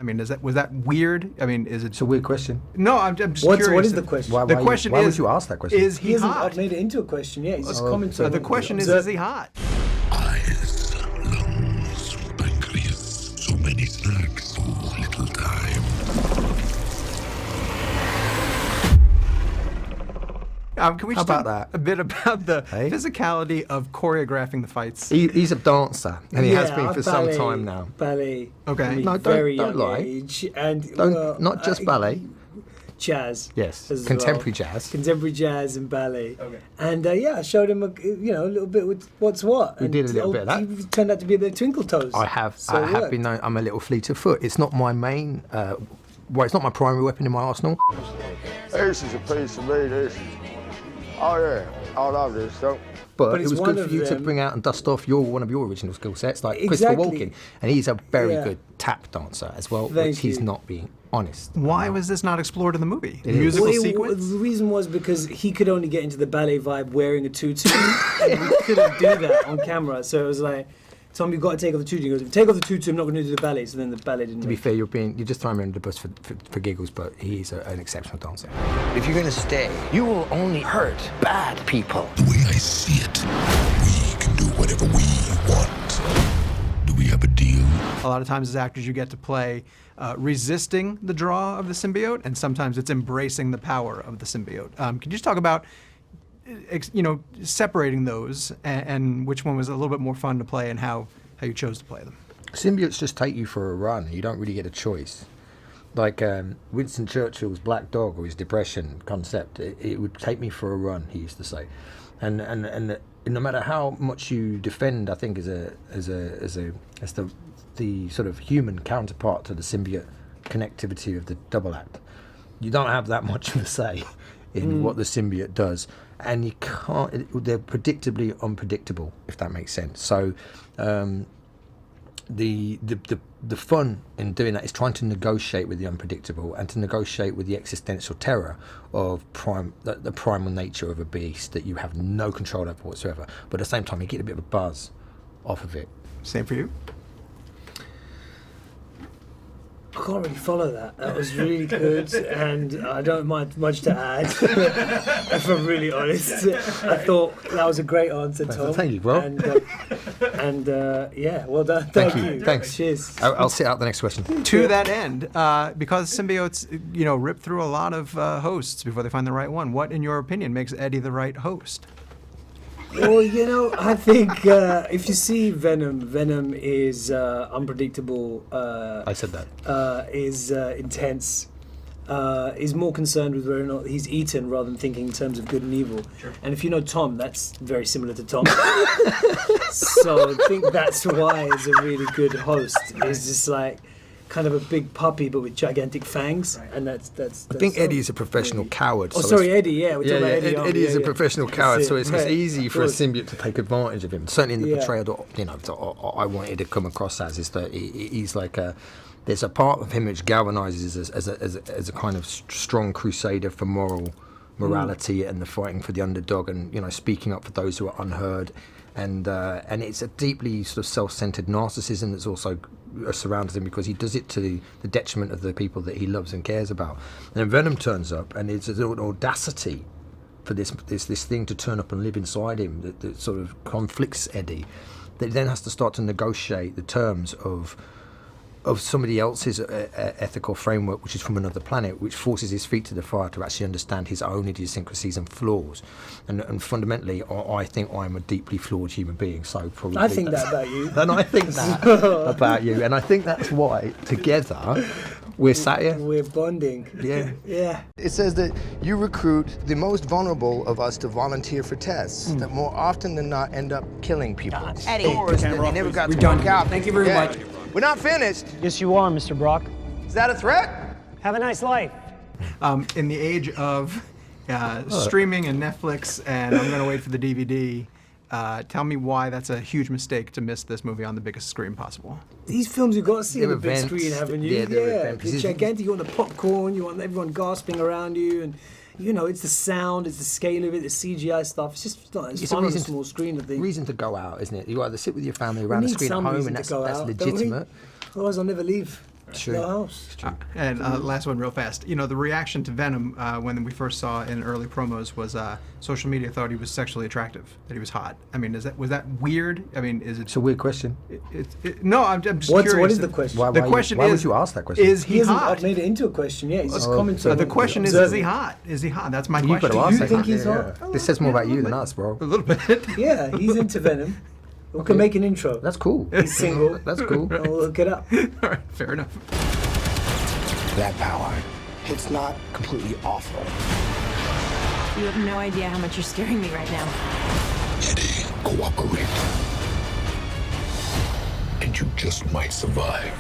I mean, was that weird? I mean, is it... It's a weird question. No, I'm just curious. What is the question? The question why is... would you ask that question? Is he hot? I've made it into a question, yeah. He's just commenting. The question is he hot? Eyes, lungs, pancreas, so many snacks, so little time. Can we How just about talk that? a bit about the Hey? physicality of choreographing the fights? He's a dancer, and he has been for ballet, some time now. Ballet. Okay. From a No, don't very young lie. age, and Not just ballet. Jazz. Yes, as contemporary well. jazz. Contemporary jazz and ballet. Okay. And I showed him a little bit with what's what. We did a little bit of that. He turned out to be a bit of twinkle toes. I have it been known. I'm a little fleet of foot. It's not my main. It's not my primary weapon in my arsenal. This is a piece of me, this. Oh yeah, I love this stuff. But it it's was one good for of you to them- bring out and dust off one of your original skill sets, like Exactly. Christopher Walken, and he's a very Yeah. good tap dancer as well, Thank which he's you. not being honest. Why was this not explored in the movie? The is. musical Well, sequence? the reason was because he could only get into the ballet vibe wearing a tutu, and we couldn't do that on camera. So it was like, Tom, you've got to take off the tutu. He goes, take off the tutu, I'm not going to do the ballet. So then the ballet didn't. To be fair, you're just throwing me under the bus for giggles, but he's an exceptional dancer. If you're going to stay, you will only hurt bad people. The way I see it, we can do whatever we want. Do we have a deal? A lot of times as actors you get to play resisting the draw of the symbiote, and sometimes it's embracing the power of the symbiote. Can you just talk about separating those and which one was a little bit more fun to play and how you chose to play them? Symbiotes just take you for a run. You don't really get a choice. Like Winston Churchill's Black Dog or his depression concept, it would take me for a run, he used to say. And no matter how much you defend, I think as the sort of human counterpart to the symbiote connectivity of the double act, you don't have that much of a say in what the symbiote does, and you can't. They're predictably unpredictable, if that makes sense. So the fun in doing that is trying to negotiate with the unpredictable and to negotiate with the existential terror of the primal nature of a beast that you have no control over whatsoever. But at the same time, you get a bit of a buzz off of it. Same for you? I can't really follow that. That was really good, and I don't mind much to add. If I'm really honest, I thought that was a great answer, Tom. Thank you, bro. And well done. Thank you. Thanks. Cheers. I'll sit out the next question. To that end, because symbiotes, rip through a lot of hosts before they find the right one, what, in your opinion, makes Eddie the right host? Well, I think if you see Venom is unpredictable. I said that. Is intense. Is more concerned with whether or not he's eaten rather than thinking in terms of good and evil. Sure. And if you know Tom, that's very similar to Tom. So I think that's why he's a really good host. He's just like kind of a big puppy but with gigantic fangs, right. And that's I think Eddie is a professional coward. Oh, sorry, Eddie. Yeah, we're talking about Eddie. Eddie is a professional coward, so it's right. easy for a symbiote to take advantage of him. Certainly in the portrayal that I wanted to come across as is that he's like a. There's a part of him which galvanizes as a kind of strong crusader for morality and the fighting for the underdog and speaking up for those who are unheard, and it's a deeply sort of self-centered narcissism that's also surrounds him because he does it to the detriment of the people that he loves and cares about. And then Venom turns up, and it's an audacity for this thing to turn up and live inside him that sort of conflicts Eddie. That he then has to start to negotiate the terms of somebody else's ethical framework, which is from another planet, which forces his feet to the fire to actually understand his own idiosyncrasies and flaws. And fundamentally, I think I'm a deeply flawed human being. So probably I think that about you. And I think that about you. And I think that's why together we're sat here. We're bonding. Yeah. Yeah. It says that you recruit the most vulnerable of us to volunteer for tests that more often than not end up killing people. Eddie. They never got to work out. Thank you very much. We're not finished. Yes, you are, Mr. Brock. Is that a threat? Have a nice life. In the age of streaming and Netflix, and I'm going to wait for the DVD, tell me why that's a huge mistake to miss this movie on the biggest screen possible. These films you've got to see on the big events. screen, haven't you? Yeah, they're events. It's gigantic. You want the popcorn, you want everyone gasping around you, and it's the sound, it's the scale of it, the CGI stuff. It's just not as fun on a small screen, I think. Reason to go out, isn't it? You either sit with your family around the screen at home, and that's legitimate. Otherwise, I'll never leave. True. No house. And last one, real fast. You know, the reaction to Venom when we first saw in early promos was social media thought he was sexually attractive, that he was hot. I mean, was that weird? I mean, is it? It's a weird question. No, I'm just What curious. is the question? Why would you ask that question? Is He he hasn't hot? made it into a question yet. He's just commenting. The question is observing. he hot? Is he hot? That's my You question. better ask you that think question. he's hot? This says more about you than us, bro. A little bit. Yeah, he's into Venom. We can make an intro. That's cool. He's single. That's cool. And we'll look it up. All right, fair enough. That power, it's not completely awful. You have no idea how much you're scaring me right now. Eddie, cooperate. And you just might survive.